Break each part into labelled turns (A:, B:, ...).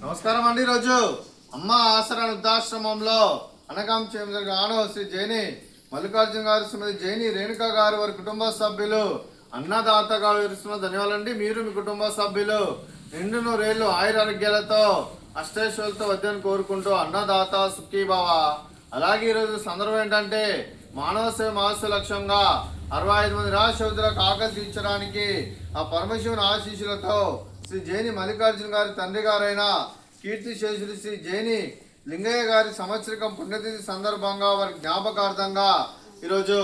A: నమస్కారం అండి. ఈరోజు అమ్మ ఆసరా వృద్ధాశ్రమంలో అనగాం చేయడం ఆనవ శ్రీ జైని మల్లికార్జున గారు, శ్రీమతి జైని రేణుక గారు, వారి కుటుంబ సభ్యులు, అన్నదాతగా విరుస్తున్న ధన్యవాదాలండి. మీరు మీ కుటుంబ సభ్యులు నిండు నూరేళ్లు ఆయురారోగ్యాలతో అష్టైశ్వర్యాలతో వద్దని కోరుకుంటూ అన్నదాత సుఖీభావ. అలాగే ఈరోజు సందర్భం ఏంటంటే మానవ సేవ మహస్సు లక్ష్యంగా 65 మంది నిరాశ్రయులకు ఆకలి తీర్చడానికి ఆ పరమశివుని ఆశీస్సులతో శ్రీ జైని మల్లికార్జున గారి తండ్రి గారైన కీర్తిశేషులు శ్రీ జైని లింగయ్య గారి సంవత్సరికం పుణ్యతిథి సందర్భంగా వారి జ్ఞాపకార్థంగా ఈరోజు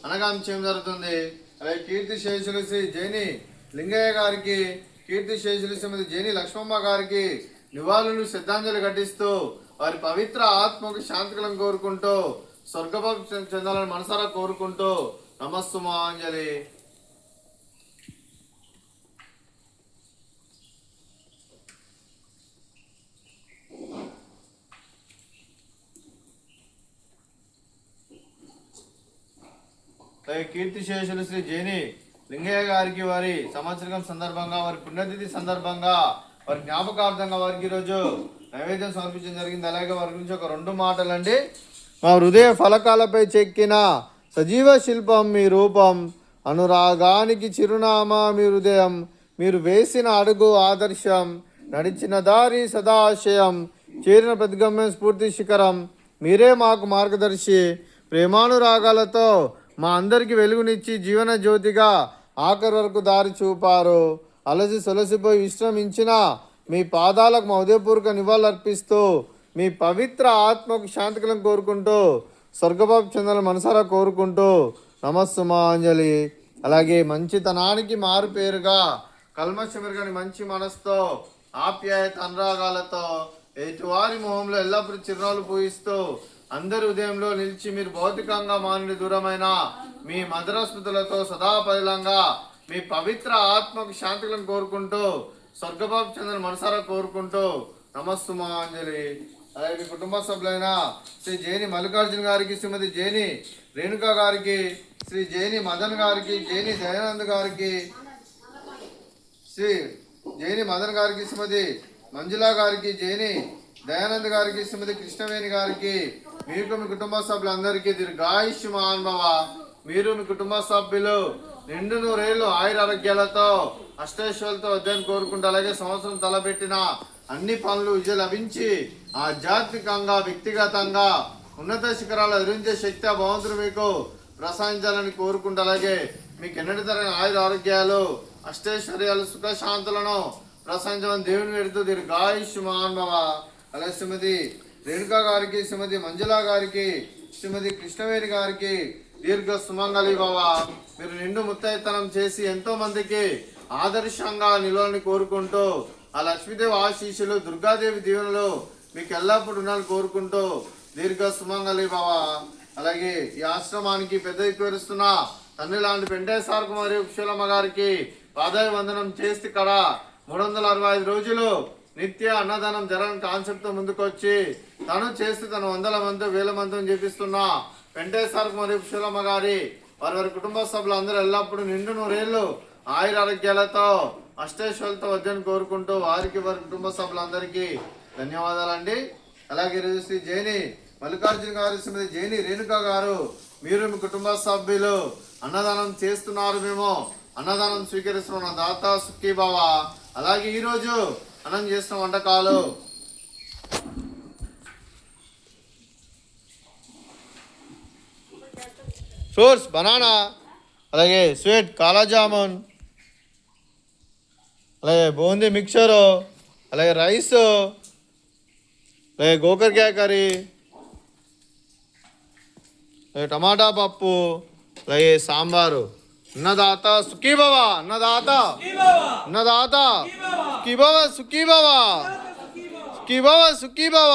A: అనగాం చేయడం జరుగుతుంది. అలాగే కీర్తిశేషులు శ్రీ జైని లింగయ్య గారికి, కీర్తిశేషులు శ్రీమతి జైని లక్ష్మమ్మ గారికి నివాళులు శ్రద్ధాంజలి ఘటిస్తూ వారి పవిత్ర ఆత్మకు శాంతికలను కోరుకుంటూ స్వర్గభక్తి చెందాలని మనసారా కోరుకుంటూ నమస్సుమాంజలి. కీర్తిశేషులు శ్రీ జైని లింగయ్య గారికి వారి సంవత్సరం సందర్భంగా, వారి పుణ్యతిథి సందర్భంగా, వారి జ్ఞాపకార్థంగా వారికి ఈరోజు నైవేద్యం సమర్పించడం జరిగింది. అలాగే వారి గురించి ఒక 2 మాటలండి. మా హృదయ ఫలకాలపై చెక్కిన సజీవ శిల్పం మీ రూపం, అనురాగానికి చిరునామా మీ హృదయం, మీరు వేసిన అడుగు ఆదర్శం, నడిచిన దారి సదాశయం, చేరిన ప్రతిగమ్యం స్ఫూర్తి శిఖరం, మీరే మాకు మార్గదర్శి, ప్రేమానురాగాలతో మా అందరికీ వెలుగునిచ్చి జీవన జ్యోతిగా ఆఖరి వరకు దారి చూపారు. అలసి సొలసిపోయి విశ్రమించిన మీ పాదాలకు మా ఉదయపూర్వక నివాళులర్పిస్తూ మీ పవిత్ర ఆత్మకు శాంతికలను కోరుకుంటూ స్వర్గభావ చెందాలని మనసారా కోరుకుంటూ నమస్సుమాంజలి. అలాగే మంచితనానికి మారు పేరుగా కల్మషమిరగని మంచి మనసుతో ఆప్యాయత అనురాగాలతో ఎదుటివారి మొహంలో ఎల్లప్పుడూ చిరునవ్వులు పూయిస్తూ అందరి ఉదయంలో నిలిచి మీరు భౌతికంగా మానుడి దూరమైన మీ మధుర స్మృతులతో సదాపదిలంగా మీ పవిత్ర ఆత్మకు శాంతికలను కోరుకుంటూ స్వర్గభావ చెందని మనసారా కోరుకుంటూ నమస్సుమాంజలి. అలాగే మీ కుటుంబ సభ్యులైన శ్రీ జైని మల్లికార్జున గారికి, శ్రీమతి జైని రేణుక గారికి, శ్రీ జైని మదన్ గారికి, జైని దయానంద్ గారికి, శ్రీ జైని మదన్ గారికి, శ్రీమతి మంజులా గారికి, జైని దయానంద్ గారికి, శ్రీమతి కృష్ణవేణి గారికి, మీకు మీ కుటుంబ సభ్యులందరికీ దీర్ఘాయుష్మాన్ భవ. మీరు మీ కుటుంబ సభ్యులు నిండు నూరేళ్లు ఆయురారోగ్యాలతో అష్టైశ్వర్యాలతో వద్దని కోరుకుంటూ, అలాగే సంవత్సరం తలపెట్టిన అన్ని పనులు విజయం లభించి ఆధ్యాత్మికంగా, వ్యక్తిగతంగా ఉన్నత శిఖరాలు ఎదిరించే శక్తి ఆ భగవంతుడు మీకు ప్రసాదించాలని కోరుకుంటూ, అలాగే మీకు ఎన్నటి తరగని ఆయుర ఆరోగ్యాలు, అష్టైశ్వర్యాలు, సుఖశాంతులను ప్రసాదించమని దేవుని పెడుతూ దీర్ఘాయుష్మాన్ భవ. అలాగే శ్రీమతి రేణుక గారికి, శ్రీమతి మంజులా గారికి, శ్రీమతి కృష్ణవేణి గారికి దీర్ఘ సుమంగళి భవ. మీరు నిండు ముత్తైతనం చేసి ఎంతో మందికి ఆదర్శంగా నిలవాలని కోరుకుంటూ ఆ లక్ష్మీదేవి ఆశీస్సులు, దుర్గాదేవి దీవెనలు మీకు ఎల్లప్పుడూ ఉండాలని కోరుకుంటూ దీర్ఘ సుమంగళి భవ. అలాగే ఈ ఆశ్రమానికి పెద్ద పేరుస్తున్న తండ్రి లాంటి వెంకటేశ్వర మరియు కుశలమ్మ గారికి పాదాభివందనం చేస్తే ఇక్కడ 365 రోజులు నిత్య అన్నదానం జరగని కాన్సెప్ట్తో ముందుకొచ్చి తను చేస్తే తను 100 మంది 1000 మందిని చేపిస్తున్న వెంకటేశ్వర మరియు కుశలమ్మ గారి వారి కుటుంబ సభ్యులు అందరూ ఎల్లప్పుడూ నిండు నూరేళ్లు ఆయురారోగ్యాలతో అష్టైశ్వర్యాలతో వద్దని కోరుకుంటూ వారికి, వారి కుటుంబ సభ్యులందరికీ ధన్యవాదాలండి. అలాగే శ్రీ జైని మల్లికార్జున గారు, శ్రీమతి జైని రేణుక గారు, మీరు మీ కుటుంబ సభ్యులు అన్నదానం చేస్తున్నారు, మేము అన్నదానం స్వీకరిస్తున్న దాత సుఖీభావ. అలాగే ఈరోజు అన్నం చేసిన వంటకాలు ఫ్రూట్స్, బనానా, అలాగే స్వీట్ కాలా జామున్, అలాగే బూందీ మిక్చరు, అలాగే రైస్, అలాగే గోకరకాయ కర్రీ, అలాగే టమాటా పప్పు, అలాగే సాంబారు. అన్నదాత సుఖీభవ, అన్నదాత అన్నదాత సుఖీభవ, సుఖీభవ, సుఖీభవ, సుఖీభవ.